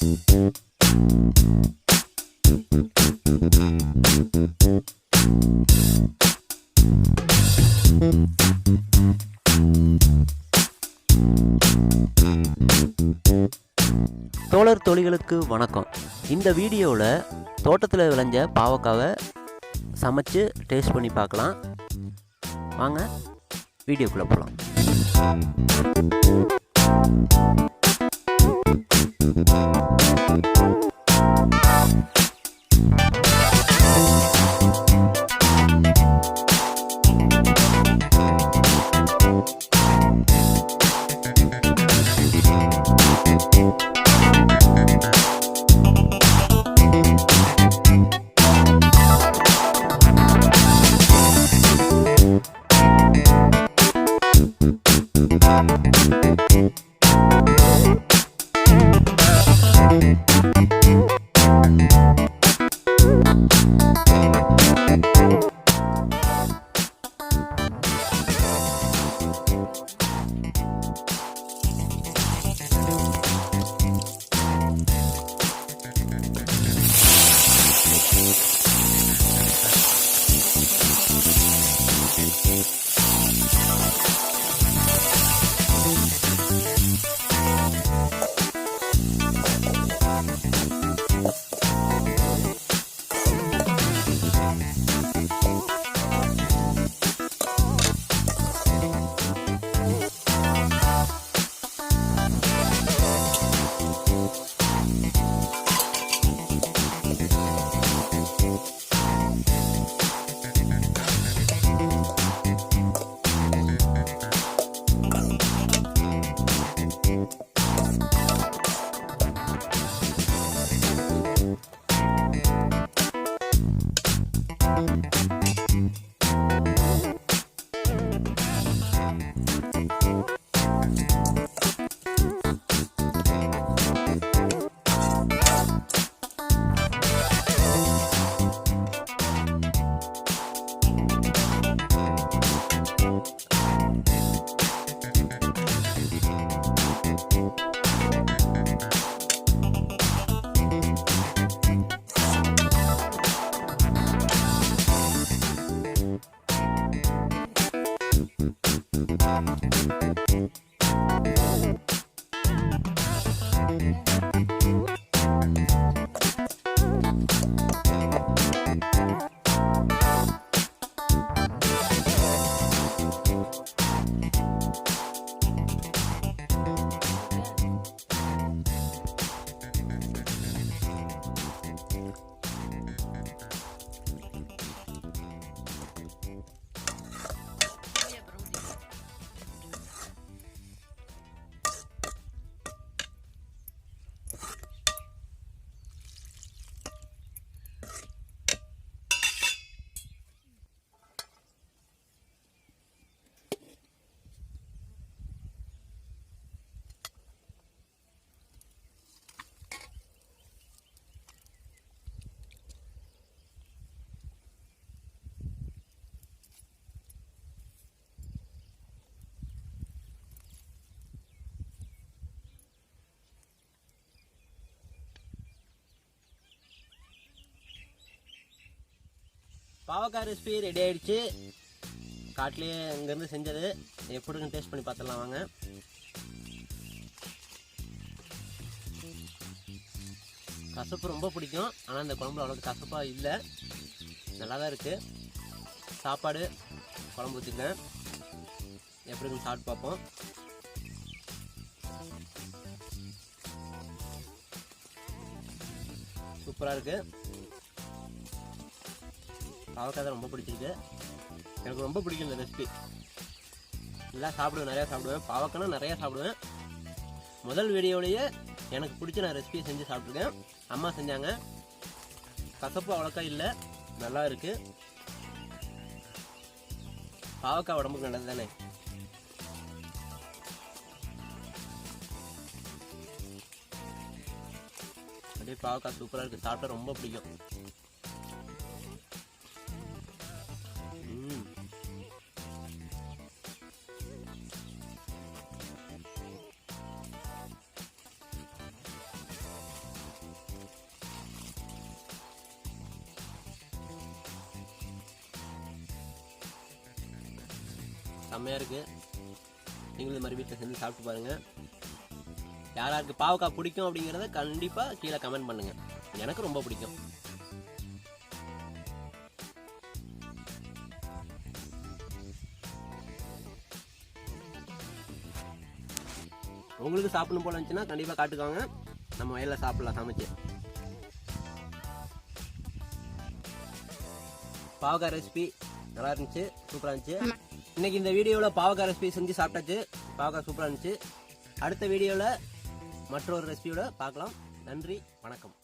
தோழர் தோழிகளுக்கு வணக்கம். இந்த வீடியோவில் தோட்டத்தில் விளைஞ்ச பாவக்காவை சமைச்சு டேஸ்ட் பண்ணி பார்க்கலாம். வாங்க வீடியோக்குள்ளே போகலாம். பாவக்காய் ரெசிபி ரெடி ஆகிடுச்சு. காட்டிலேயே இங்கேருந்து செஞ்சது எப்படின்னு டேஸ்ட் பண்ணி பார்த்துடலாம் வாங்க. கசப்பு ரொம்ப பிடிக்கும், ஆனால் இந்த குழம்புல அவ்வளோக்கு கசப்பாக இல்லை, நல்லா தான் இருக்குது. சாப்பாடு குழம்பு ஊற்றிக்கிறேன், எப்படின்னு சாப்பிட்டு பார்ப்போம். சூப்பராக இருக்குது. பாவக்காய் தான் ரொம்ப பிடிச்சிருக்கு, எனக்கு ரொம்ப பிடிக்கும் இந்த ரெசிபி. எல்லாம் சாப்பிடுவேன், நிறையா சாப்பிடுவேன். பாவக்காய்னா நிறையா சாப்பிடுவேன். முதல் வீடியோவிலேயே எனக்கு பிடிச்ச நான் ரெசிபியை செஞ்சு சாப்பிட்ருக்கேன். அம்மா செஞ்சாங்க, கசப்பு அவ்வளோக்கா இல்லை, நல்லா இருக்குது. பாவக்காய் உடம்புக்கு நல்லது தானே. அப்படியே பாவக்காய் சூப்பராக இருக்குது, சாப்பிட்டா ரொம்ப பிடிக்கும். செம்மையாக இருக்குது. நீங்களும் இது மாதிரி வீட்டில் செஞ்சு சாப்பிட்டு பாருங்கள். யாராருக்கு பாவக்காய் பிடிக்கும் அப்படிங்கிறத கண்டிப்பாக கீழே கமெண்ட் பண்ணுங்கள். எனக்கு ரொம்ப பிடிக்கும். உங்களுக்கு சாப்பிடணும் போல இருந்துச்சுன்னா கண்டிப்பாக காட்டுக்காங்க. நம்ம வயலில் சாப்பிடலாம் சமைச்சு. பாவக்காய் ரெசிபி நல்லா இருந்துச்சு, சூப்பராக இருந்துச்சு. இன்னைக்கு இந்த வீடியோவில் பாவக்காய் ரெசிபி செஞ்சு சாப்பிட்டாச்சு. பாவக்காய் சூப்பராக இருந்துச்சு. அடுத்த வீடியோவில் மற்றொரு ரெசிபியோட பார்க்கலாம். நன்றி, வணக்கம்.